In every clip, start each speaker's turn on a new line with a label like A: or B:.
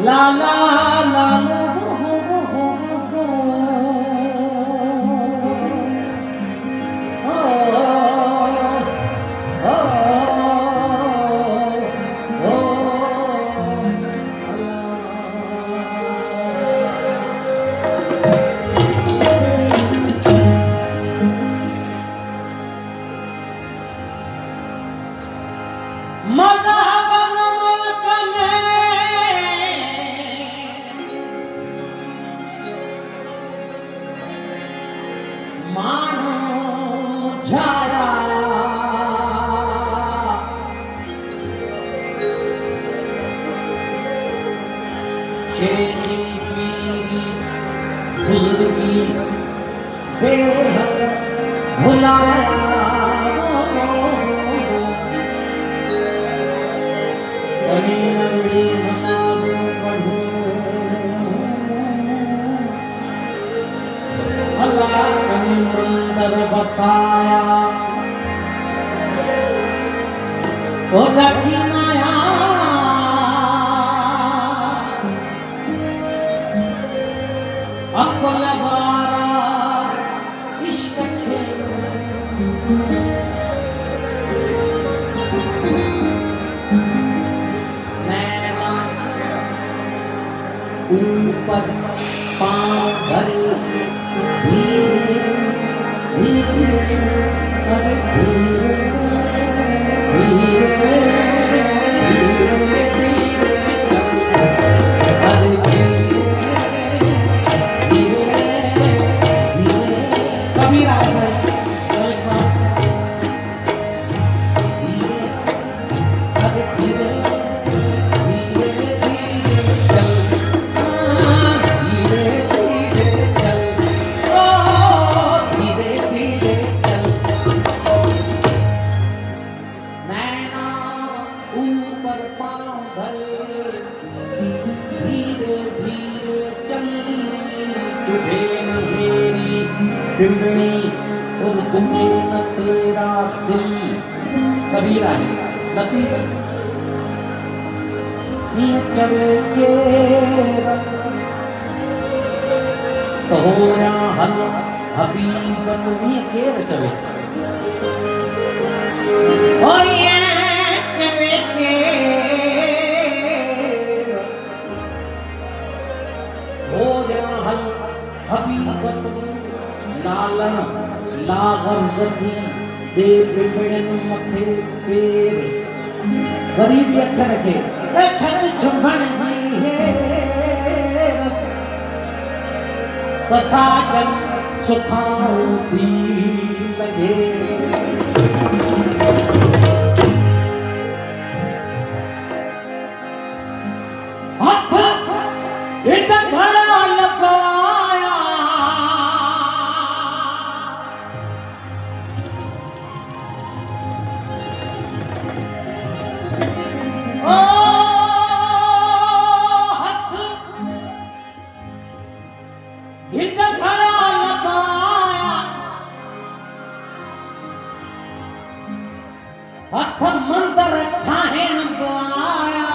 A: ला ला ला ला बुजुर्गी बेहद भुलाया कली नगरी नमाज़ पढ़ो अल्लाह कली मंदिर बसाया ओ रखी माया अकल बारा इश्क से नैना ऊपर पाँव धरे धीरे धीरे अरे धीरे धीरे बिगड़ी और तुझे न तेरा दिल कबीरा है लतीफ ये चले के तो हो रहा हल हबीबत ये के चले ओ ये चले के हो रहा हल हबीबत लालन लागर्जती दे बिबड़न मथे पेर गरीबी अखर के छल छुभन जी है बसाजन सुखाओ थी लगे हाथ इतना घड़ा लगाया हथ मंदर ठाहिण को आया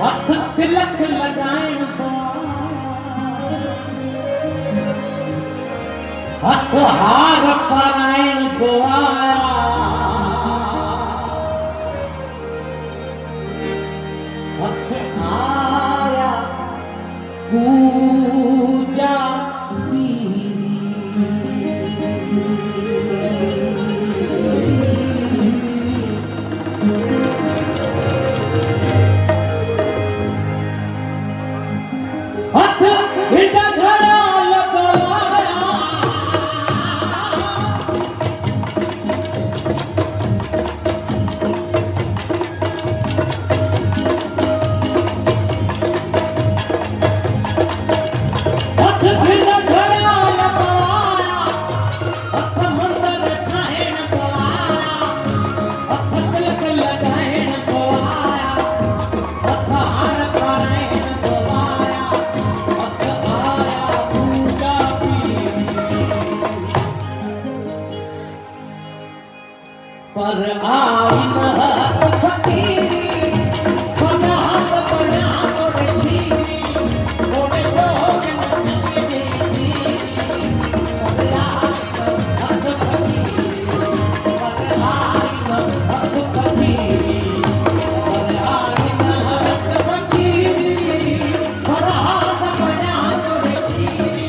A: हथ तिलक लगाइण को हथ हार पाराइण को आया हथ आया पूजा पर आई न फकीरी बना बना तोड़े छीरी तोड़े लोग नचने छीरी पर आई न फकीरी पर आई न फकीरी पर आई न फकीरी बना बना तोड़े छीरी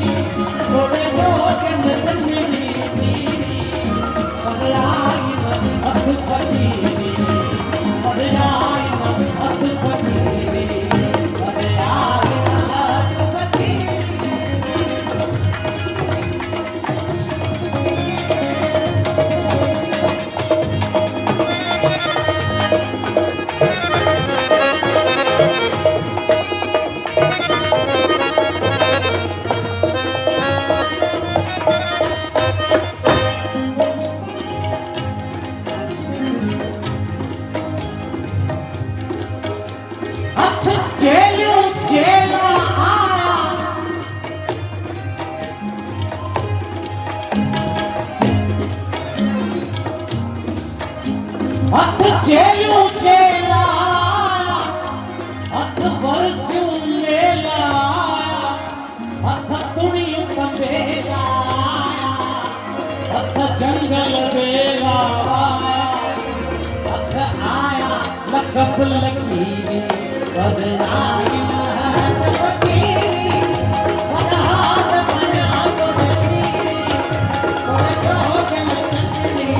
A: तोड़े लोग नचने छीरी पर आई हथ जेलू चेला हथ बरस्यू मेला हथ तुणियूं पंबेला हथ जंगल बेला हथ आया लखप लकीरी बदनाई महत फकीरी वनहात बना तोड़े छीरी तोड़े जोग नचनी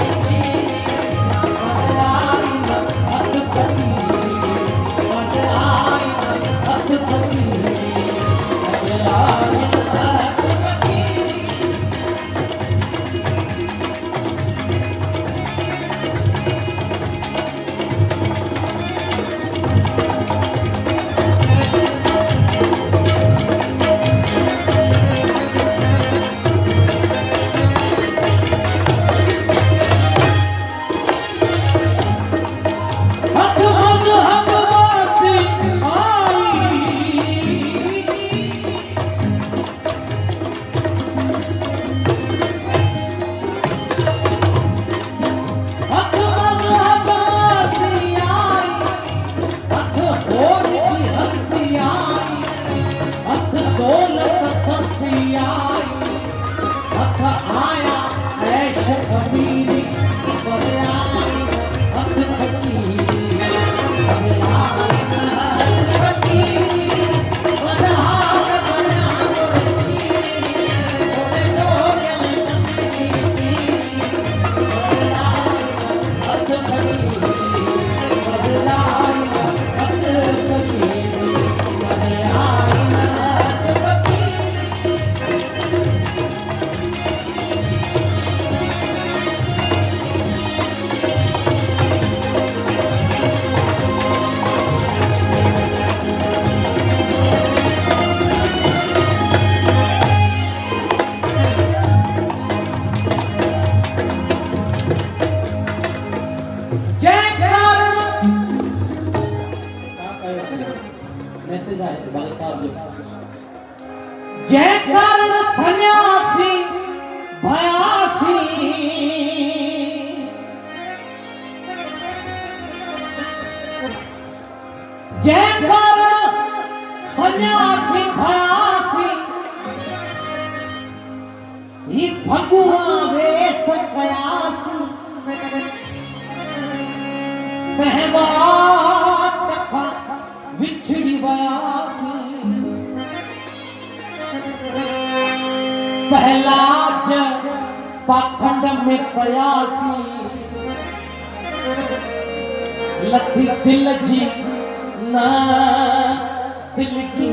A: मैसेज आए थे भाई साहब जय कारण सन्यासी भयासी जय कारण सन्यासी भयासी ये भगवा वेश कयासी पहवाट का विछड़ी वयासी पहला ज पाखंड में पयासी लथी दिल जी ना दिल की